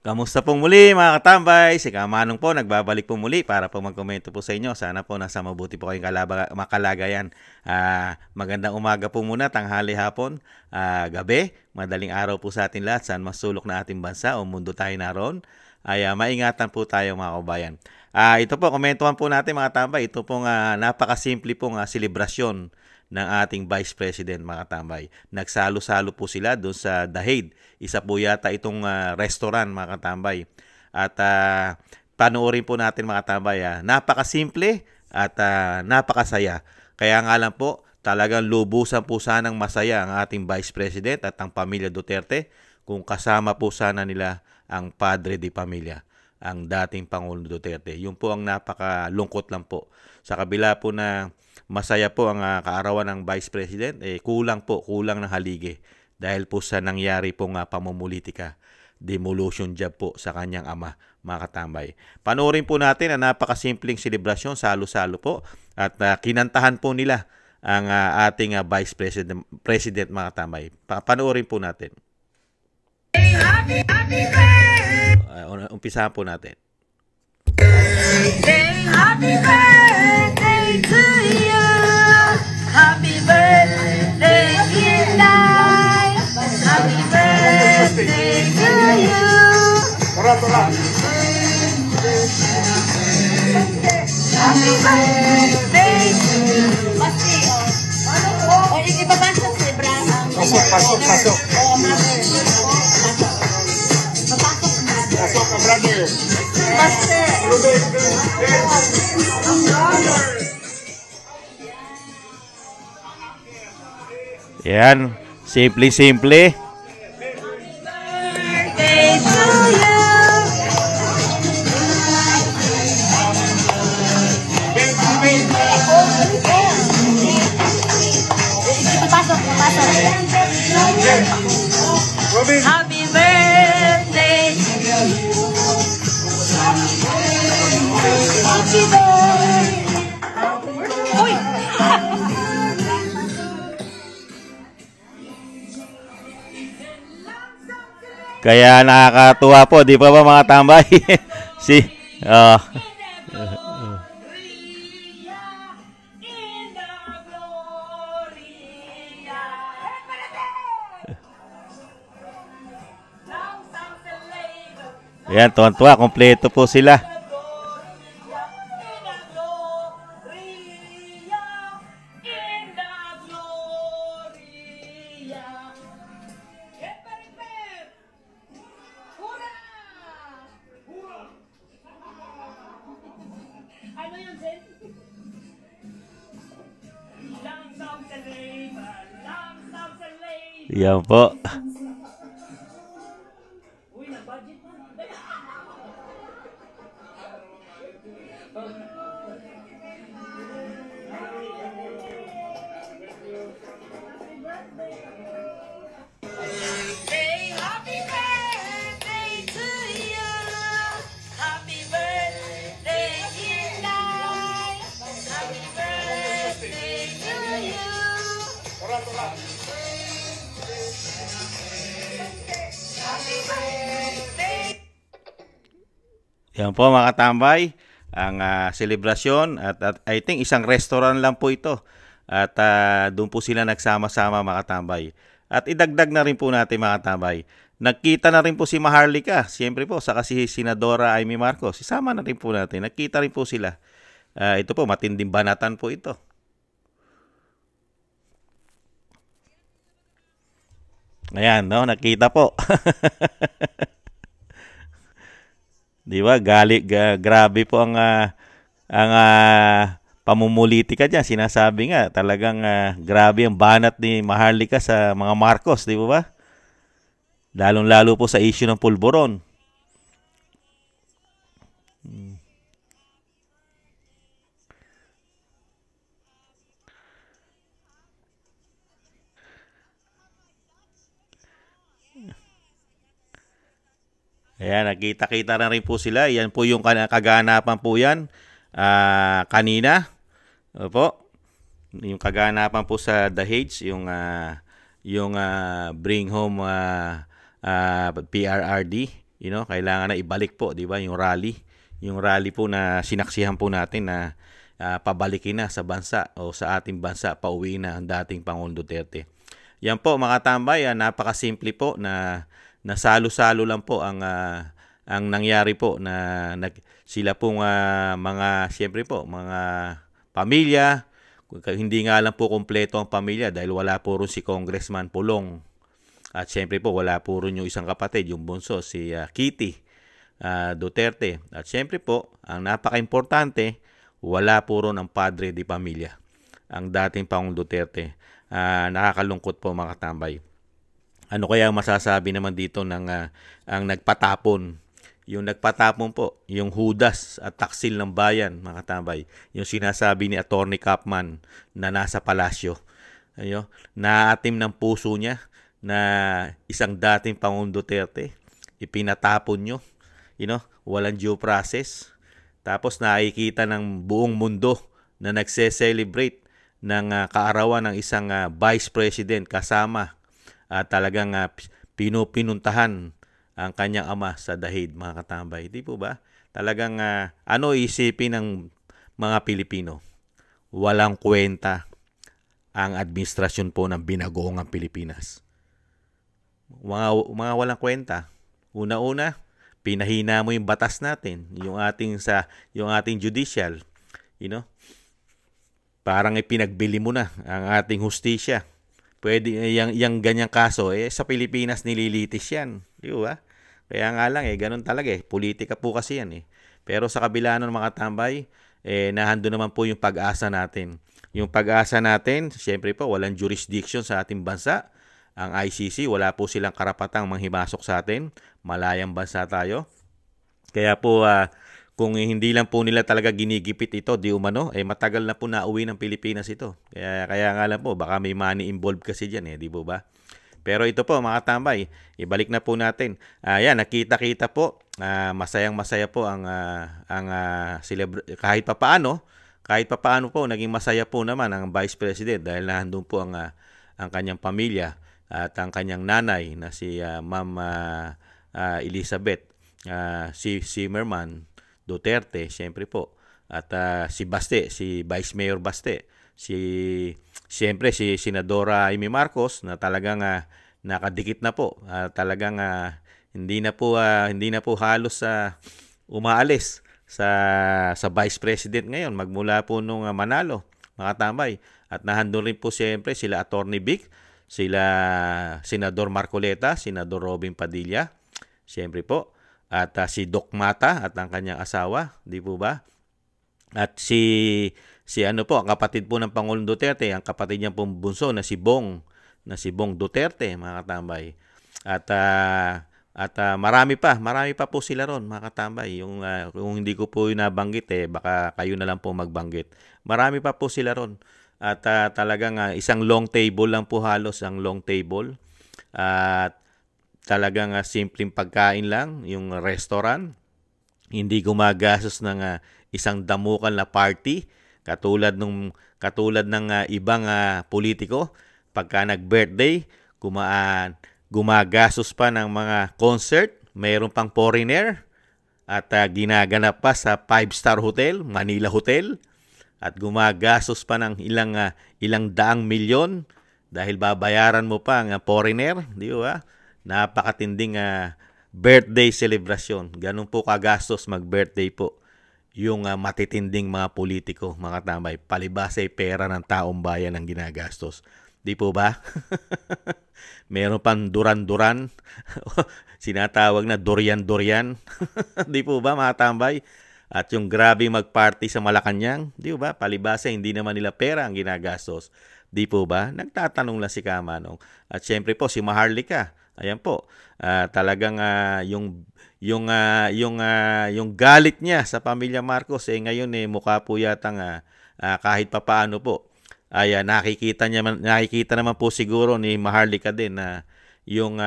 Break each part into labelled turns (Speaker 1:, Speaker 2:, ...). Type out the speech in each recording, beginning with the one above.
Speaker 1: Kamusta pong muli mga katambay? Si Kamanong po, nagbabalik po muli para po magkomento po sa inyo. Sana po nasa mabuti po kayong makalagayan. Magandang umaga po muna, tanghali, hapon, gabi, madaling araw po sa atin lahat. Saan masulok na ating bansa o mundo tayo naroon. Maingatan po tayo mga kabayan. Ito po, komentuhan po natin mga tambay. Ito pong napakasimple pong selebrasyon ng ating Vice President mga tambay. Nagsalo-salo po sila doon sa The Hague. Isa po yata itong restaurant mga tambay. At panoorin po natin mga tambay. Napakasimple at napakasaya. Kaya nga lang po, talagang lubusan po sanang masaya ang ating Vice President at ang pamilya Duterte kung kasama po sana nila ang Padre de Pamilya, ang dating Pangulong Duterte. Yun po ang napakalungkot lang po. Sa kabila po na masaya po ang kaarawan ng Vice President, kulang ng haligi dahil po sa nangyari pong pamumulitika, demolition job po sa kanyang ama, mga katambay. Panoorin po natin ang napakasimpleng selebrasyon, salo-salo po, at kinantahan po nila ang ating Vice President mga katambay. Panoorin po natin. Happy birthday! Umpisahan po natin.
Speaker 2: Happy birthday to you. Happy birthday, dear life. Happy birthday to you. Happy birthday to you. Pasti, oh. O, ipapasok si Bran.
Speaker 3: Pasok.
Speaker 2: Oh, mother. Papasok na.
Speaker 3: Pasok ka, brother.
Speaker 2: Master.
Speaker 1: Yan, simple.
Speaker 2: Birthday to you. Papasok.
Speaker 3: Robin.
Speaker 2: Happy birthday. Happy birthday. Uy!
Speaker 1: Kaya nakakatuwa po, di ba mga tambay? Yan, tuwan-tuwa, kompleto po sila.
Speaker 2: Ano yun, Zen?
Speaker 1: Yan po.
Speaker 2: Uy, na-budget na. Happy birthday to you. Happy birthday, dear life. Happy birthday to you. Happy birthday.
Speaker 1: Yan po mga katambay, ang selebrasyon at I think isang restaurant lang po ito. At doon po sila nagsama-sama mga katambay. At idagdag na rin po natin mga katambay. Nagkita na rin po si Maharlika, siyempre po, saka si Senadora Amy Marcos. Isama na rin po natin. Nagkita rin po sila. Ito po, matinding banatan po ito. Ayan, no, nakita po. Di ba? Grabe po ang pamumulitika diyan. Sinasabi nga, talagang grabe ang banat ni Maharlika sa mga Marcos, di ba? Lalong-lalo po sa issue ng pulburon. Ayan, nakita-kita na rin po sila. Yan po yung kaganapan po yan. Kanina. Opo. Yung kaganapan po sa The Hague, yung Bring Home PRRD. kailangan na ibalik po, di ba, yung rally po na sinaksihan po natin na pabalikin na sa bansa o sa ating bansa, pauwi na ang dating Pangulong Duterte. Yan po mga tambay, napakasimple po na salo-salo lang po ang nangyari po na sila pong siyempre po, mga pamilya, hindi nga lang po kompleto ang pamilya dahil wala po rin si Congressman Pulong. At siyempre po wala po rin yung isang kapatid, yung bunso, si Kitty Duterte. At siyempre po, ang napaka-importante, wala po rin ang padre di pamilya, ang dating Pangulong Duterte. Nakakalungkot po mga tambay. Ano kaya masasabi naman dito ng ang nagpatapon? Yung nagpatapon po, yung Judas at taksil ng bayan, mga tambay. Yung sinasabi ni Attorney Capman na nasa palasyo. Naatim ng puso niya na isang dating Pangulong Duterte. Ipinatapon nyo. Walang due process. Tapos nakikita ng buong mundo na nagse-celebrate ng kaarawan ng isang vice president kasama. Talagang pinuntahan ang kanyang ama sa dahig, mga katambay. Di po ba? Talagang isipin ng mga Pilipino? Walang kwenta ang administrasyon po ng binagoongang Pilipinas. Mga walang kwenta. Una-una, pinahina mo yung batas natin, yung ating judicial, Parang ipinagbili mo na ang ating hustisya. Pwede yung ganyang kaso sa Pilipinas nililitis yan, di ba? Kaya nga lang ganun talaga politika po kasi yan Pero sa kabila ng mga tambay, nahando naman po yung pag-asa natin. Yung pag-asa natin, siyempre po walang jurisdiction sa ating bansa. Ang ICC, wala po silang karapatang manghimasok sa atin. Malayang bansa tayo. Kaya po kung hindi lang po nila talaga ginigipit ito, di umano, matagal na po nauwi ng Pilipinas ito. Kaya nga lang po, baka may money involved kasi dyan di po ba? Pero ito po mga tambay, ibalik na po natin. Nakita-kita po, masayang-masaya po ang kahit papaano po, naging masaya po naman ang Vice President dahil nandun po ang kanyang pamilya at ang kanyang nanay na si Ma'am Elizabeth Zimmerman Duterte, siyempre po. At si Vice Mayor Baste, siyempre si Senadora Amy Marcos na talagang nakadikit na po. Talagang hindi na po halos umaalis sa Vice President ngayon magmula po nung manalo, mga tambay. At nahandun rin po siyempre sila Attorney Vic, sila Senador Marcoleta, Senador Robin Padilla, siyempre po. At si Doc Mata at ang kanyang asawa, di po ba? At si ang kapatid po ng Pangulong Duterte, ang kapatid niya pong bunso na si Bong Duterte, mga katambay. At marami pa po sila ron, mga katambay. Kung hindi ko po nabanggit baka kayo na lang po magbanggit. Marami pa po sila ron. At talagang isang long table lang po halos, ang long table. At talagang simpleng pagkain lang, yung restaurant. Hindi gumagastos ng isang damukal na party katulad ng ibang politiko. Pagka nag-birthday, gumagastos pa ng mga concert, mayroon pang foreigner at ginaganap pa sa 5-star hotel, Manila Hotel, at gumagastos pa ng ilang daang milyon dahil babayaran mo pa ang foreigner, di ba? Napakatinding birthday celebration. Ganun po kagastos mag-birthday po yung matitinding mga politiko, mga tambay. Palibasa pera ng taong bayan ang ginagastos. Di po ba? Meron pang duran-duran. Sinatawag na durian-durian. Di po ba, mga tambay? At yung grabe mag-party sa Malacanang, di ba? Palibasa hindi naman nila pera ang ginagastos. Di po ba? Nagtatanong lang si Kamanong. At syempre po si Maharlika. Ayan po, talagang yung galit niya sa pamilya Marcos ngayon mukha po yatang kahit papaano po ay nakikita naman po siguro ni Maharlika din na yung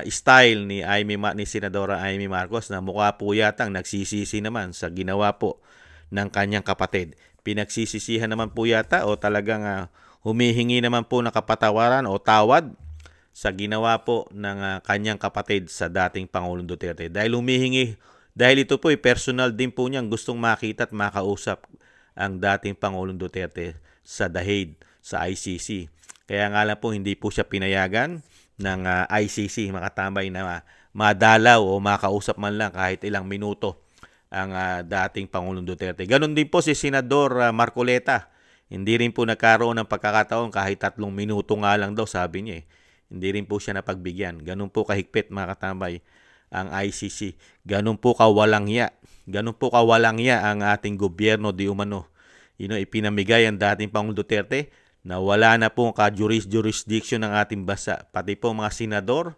Speaker 1: style ni Senadora Amy Marcos na mukha po yatang nagsisisi naman sa ginawa po ng kanyang kapatid. Pinagsisisihan naman po yata o talagang humihingi naman po ng kapatawaran o tawad sa ginawa po ng kanyang kapatid sa dating Pangulong Duterte. Dahil ito po personal din po niyang gustong makita at makausap ang dating Pangulong Duterte sa The Hague, sa ICC. Kaya nga lang po hindi po siya pinayagan ng ICC, makatambay na madalaw o makausap man lang kahit ilang minuto ang dating Pangulong Duterte. Ganon din po si Senador Marcoleta. Hindi rin po nagkaroon ng pagkakataon kahit 3 minuto nga lang daw, sabi niya. Hindi rin po siya napagbigyan. Ganon po kahigpit, mga katambay, ang ICC. Ganon po kawalang hiya. Ganon po kawalang hiya ang ating gobyerno di umano. Ipinamigay ang dating Pangulong Duterte na wala na pong ka-jurisdiction ng ating bansa. Pati po mga senador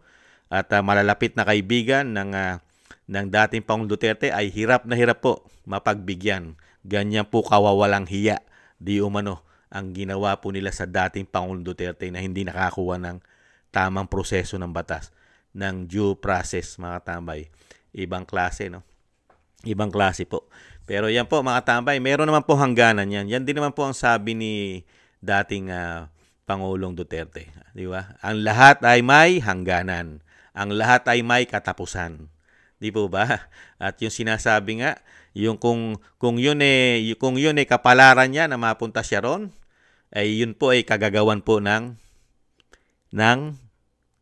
Speaker 1: at malalapit na kaibigan ng dating Pangulong Duterte ay hirap na hirap po mapagbigyan. Ganyan po kawawalang hiya di umano ang ginawa po nila sa dating Pangulong Duterte na hindi nakakuha ng tamang proseso ng batas, ng due process, mga tambay. Ibang klase, no? Ibang klase po. Pero yan po, mga tambay, meron naman po hangganan yan. Yan din naman po ang sabi ni dating Pangulong Duterte. Di ba? Ang lahat ay may hangganan. Ang lahat ay may katapusan. Di po ba? At yung sinasabi nga, yung kung yun ay kapalaran niya na mapunta siya ron, ay yun po ay kagagawan po ng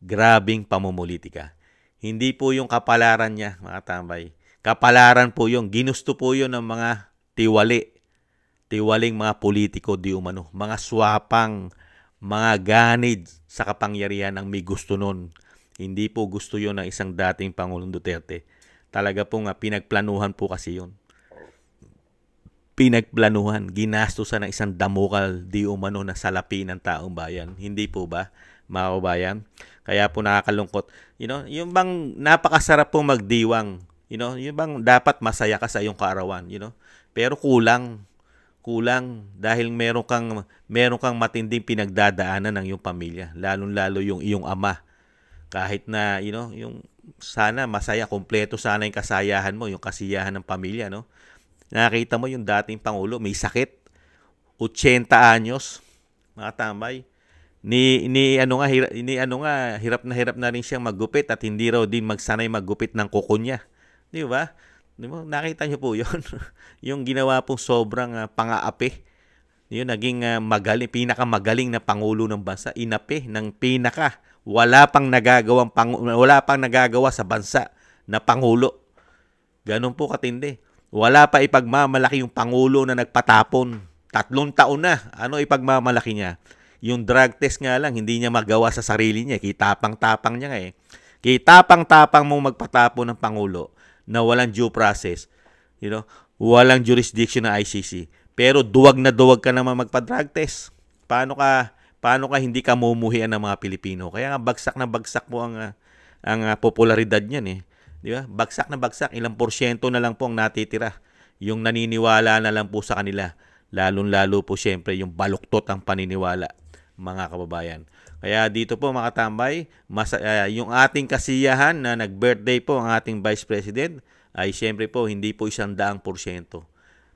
Speaker 1: grabing pamumulitika. Hindi po yung kapalaran niya, mga tambay. Kapalaran po yung ginusto po yun ng mga tiwaling mga politiko di umano, mga swapang, mga ganid sa kapangyarihan ang may gusto nun. Hindi po gusto yun ng isang dating Pangulong Duterte. Talaga po pinagplanuhan po kasi yun. Pinagplanuhan, ginastusan ng isang damukal di umano na salapi ng taong bayan. Hindi po ba, mga kabayan? Kaya po nakakalungkot. Yung bang napakasarap po magdiwang. Yung bang dapat masaya ka sa iyong kaarawan. Pero kulang dahil meron kang matinding pinagdadaanan ng iyong pamilya. Lalong-lalo yung iyong ama. Kahit na, yung sana masaya, kompleto sana yung kasayahan mo, yung kasiyahan ng pamilya, no? Nakita mo yung dating Pangulo, may sakit, 80 anyos, mga tambay. Hirap na rin siyang maggupit at hindi raw din magsanay maggupit ng kuko niya. Di ba? Nakita niyo po yun. Yung ginawa pong sobrang pang-aapi. Yun, naging pinakamagaling na Pangulo ng bansa. Inapi ng wala pang nagagawa sa bansa na Pangulo. Ganun po katindi. Wala pa ipagmamalaki yung Pangulo na nagpatapon. 3 taon na. Ano ipagmamalaki niya? Yung drug test nga lang, hindi niya magawa sa sarili niya. Kitapang-tapang niya nga eh. Kitapang-tapang mong magpatapon ng Pangulo na walang due process. Walang jurisdiction ng ICC. Pero duwag na duwag ka naman magpa-drug test. Paano ka hindi ka mumuhian ng mga Pilipino? Kaya nga bagsak na bagsak po ang popularidad niyan eh. Di ba? Bagsak na bagsak, ilang porsyento na lang po ang natitira. Yung naniniwala na lang po sa kanila. Lalong-lalo po siyempre yung baluktot ang paniniwala, mga kababayan. Kaya dito po, mga tambay, yung ating kasiyahan na nag-birthday po ang ating Vice President ay siyempre po hindi po 100%.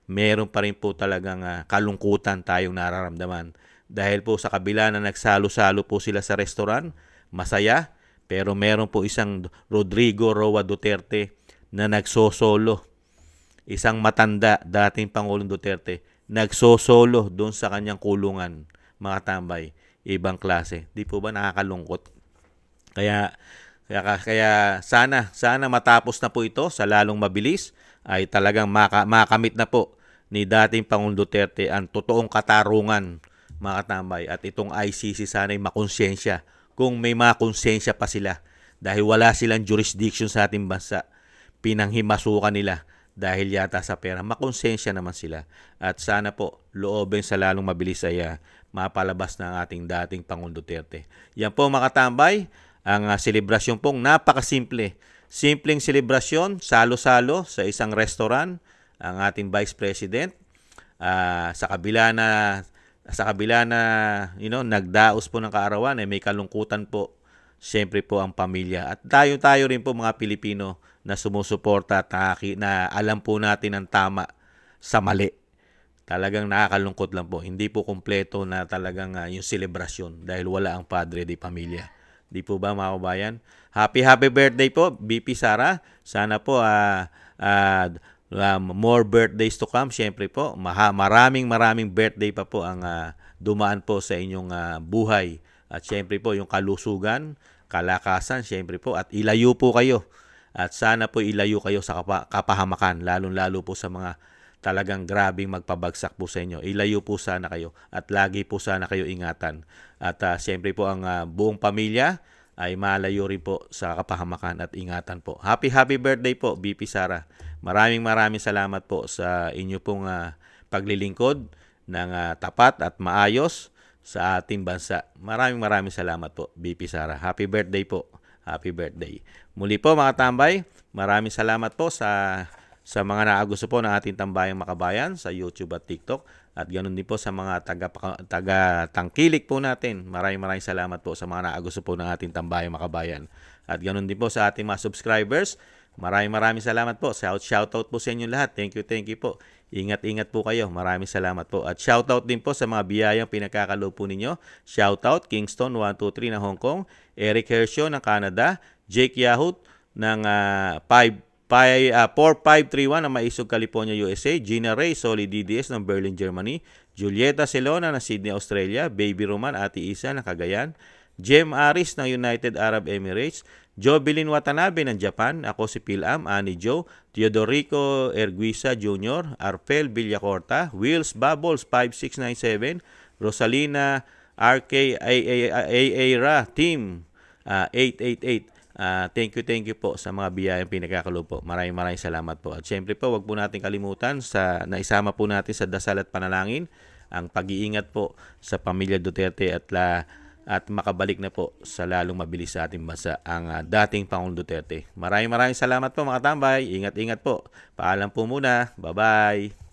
Speaker 1: Meron pa rin po talagang kalungkutan tayong nararamdaman. Dahil po sa kabila na nagsalo-salo po sila sa restaurant, masaya. Pero meron po isang Rodrigo Roa Duterte na nagsosolo. Isang matanda, dating Pangulong Duterte, nagsosolo doon sa kanyang kulungan, mga tambay. Ibang klase. Di po ba nakakalungkot? Kaya sana matapos na po ito sa lalong mabilis ay talagang makamit na po ni dating Pangulong Duterte ang totoong katarungan, mga tambay. At itong ICC sana'y makonsensya. Kung may mga konsensya pa sila dahil wala silang jurisdiction sa ating bansa, pinanghimasukan nila dahil yata sa pera, makonsensya naman sila. At sana po, loobin sa lalong mabilis ay mapalabas ng ating dating Pangulong Duterte. Yan po, mga tambay, ang selebrasyon pong napakasimple. Simpleng selebrasyon, salo-salo sa isang restaurant, ang ating Vice President. Sa kabila na nagdaos po ng kaarawan, may kalungkutan po siyempre po ang pamilya. At tayo rin po mga Pilipino na sumusuporta at na alam po natin ang tama sa mali. Talagang nakakalungkot lang po. Hindi po kompleto na talagang yung selebrasyon dahil wala ang padre de pamilya. Di po ba mga kabayan? Happy birthday po, BP Sara. Sana po more birthdays to come. Siyempre po, maraming birthday pa po ang dumaan po sa inyong buhay. At siyempre po, yung kalusugan, kalakasan, siyempre po, at ilayo po kayo. At sana po ilayo kayo sa kapahamakan, lalong-lalo po sa mga talagang grabing magpabagsak po sa inyo. Ilayo po sana kayo at lagi po sana kayo ingatan. At siyempre po ang buong pamilya ay malayo rin po sa kapahamakan at ingatan po. Happy birthday po, BP Sara. Maraming salamat po sa inyo pong paglilingkod ng tapat at maayos sa ating bansa. Maraming salamat po, BP Sara. Happy birthday po. Happy birthday. Muli po mga tambay, maraming salamat po sa mga naagusto po ng ating Tambayang Makabayan sa YouTube at TikTok. At ganoon din po sa mga taga-tangkilik po natin. Maraming salamat po sa mga naagusto po ng ating Tambayang Makabayan. At ganoon din po sa ating mga subscribers. Maraming salamat po. Shoutout po sa inyo lahat. Thank you po. Ingat po kayo. Maraming salamat po. At shoutout din po sa mga biyayang pinagkakaloob po ninyo. Shoutout Kingston 123 ng Hong Kong, Eric Hershaw ng Canada, Jake Yahut ng 4531 ng Maisog, California, USA, Gina Ray, Solid DDS ng Berlin, Germany, Julieta Celona ng Sydney, Australia, Baby Roman, Ate Isa ng Cagayan, Jem Aris ng United Arab Emirates, Jovelyn Watanabe ng Japan, ako si Pilam, Ani Joe, Teodorico Erguisa Jr., Arpel Villacorta, Wills Bubbles 5697, Rosalina RK Ra Team 888. Thank you po sa mga biyayang pinagkakaloob po. Maraming salamat po. At syempre po, wag po natin kalimutan na isama po natin sa dasal at panalangin ang pag-iingat po sa pamilya Duterte at makabalik na po sa lalong mabilis sa ating bansa ang dating Pangulong Duterte. Maraming salamat po mga tambay. Ingat po. Paalam po muna. Bye-bye.